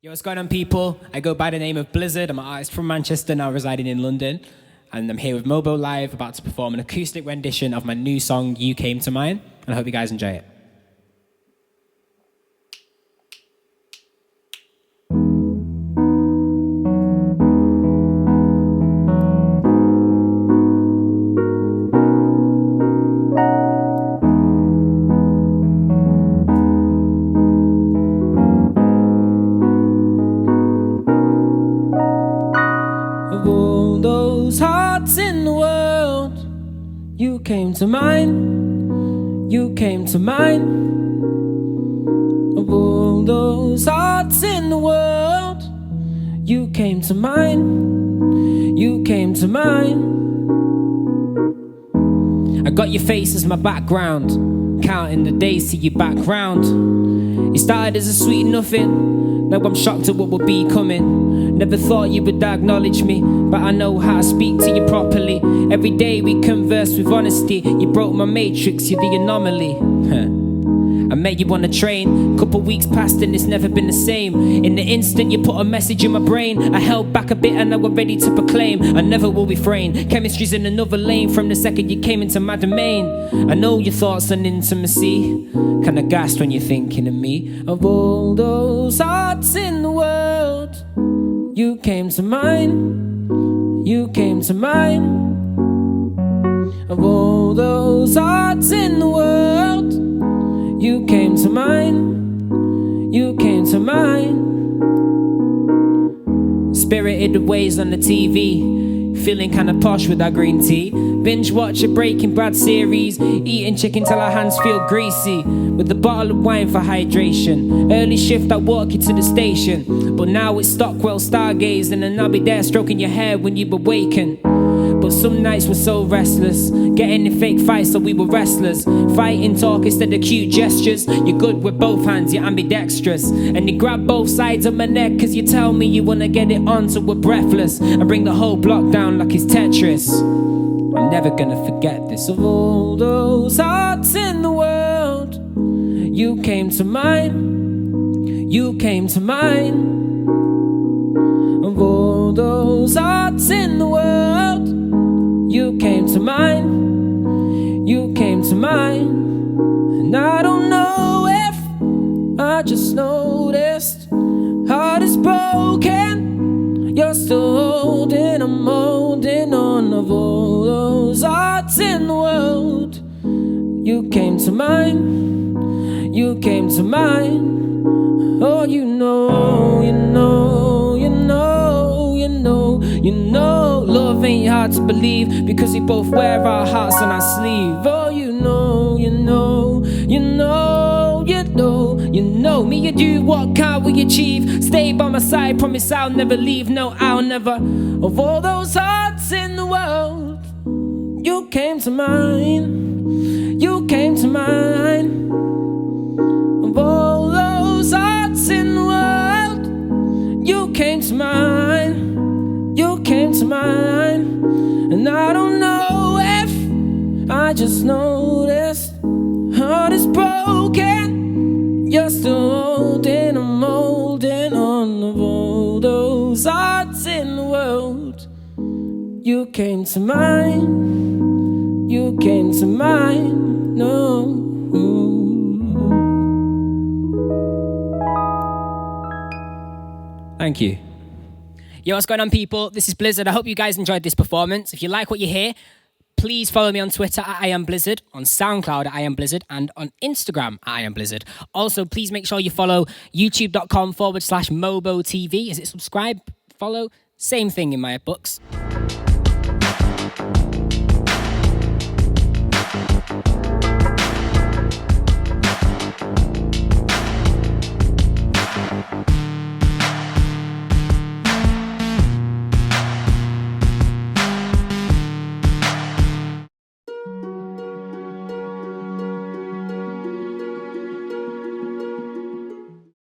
Yo, what's going on, people? I go by the name of Blizzard. I'm an artist from Manchester, now residing in London. And I'm here with MOBO Live, about to perform an acoustic rendition of my new song, You Came to Mine. And I hope you guys enjoy it. Of all those hearts in the world, you came to mine, you came to mine. Of all those hearts in the world, you came to mine, you came to mine. I got your face as my background, counting the days till you back round. It started as a sweet nothing, now I'm shocked at what will be coming. Never thought you would acknowledge me, but I know how to speak to you properly. Every day we converse with honesty. You broke my matrix, you're the anomaly. I met you on a train, couple weeks passed and it's never been the same. In the instant you put a message in my brain, I held back a bit and now we're ready to proclaim I never will refrain. Chemistry's in another lane from the second you came into my domain. I know your thoughts on intimacy, kinda gassed when you're thinking of me. Of all those hearts in the world, you came to mine, you came to mine. Of all those hearts in the world, you came to mine, you came to mine. Spirited ways on the TV, feeling kinda posh with that green tea. Binge watch a Breaking Bad series, eating chicken till our hands feel greasy, with a bottle of wine for hydration. Early shift I walk you to the station, but now it's Stockwell stargazing, and I'll be there stroking your hair when you awaken. But some nights were so restless, getting in fake fights so we were wrestlers. Fighting talk instead of cute gestures. You're good with both hands, you're ambidextrous. And you grab both sides of my neck cause you tell me you wanna get it on till we're breathless. I bring the whole block down like it's Tetris. I'm never gonna forget this. Of all those hearts in the world, you came to mine, you came to mine. Of all those hearts in the world, you came to mine, you came to mine. And I don't know if I just noticed, heart is broken, you're still holding, I'm holding on. Of all those hearts in the world, you came to mine, you came to mine. Oh, you know, you know, you know, you know, you know, love ain't hard to believe because we both wear our hearts on our sleeve. Oh, you know, you know, you know, you know, you know, me and you, what can we achieve? Stay by my side, promise I'll never leave. No, I'll never. Of all those hearts in the world, you came to mine, you came to mine. Of all those hearts in the world, you came to mine, you came to mine. And I don't know if I just noticed, heart is broken, you're still holding, I'm holding on. Of all those hearts in the world, you came to mine, you came to mine. No. Thank you. Yo, what's going on, people? This is Blizzard. I hope you guys enjoyed this performance. If you like what you hear, please follow me on Twitter at @IamBlizzard, on SoundCloud at @IamBlizzard, and on Instagram at @IamBlizzard. Also, please make sure you follow youtube.com/MoboTV. Is it subscribe, follow? Same thing in my books.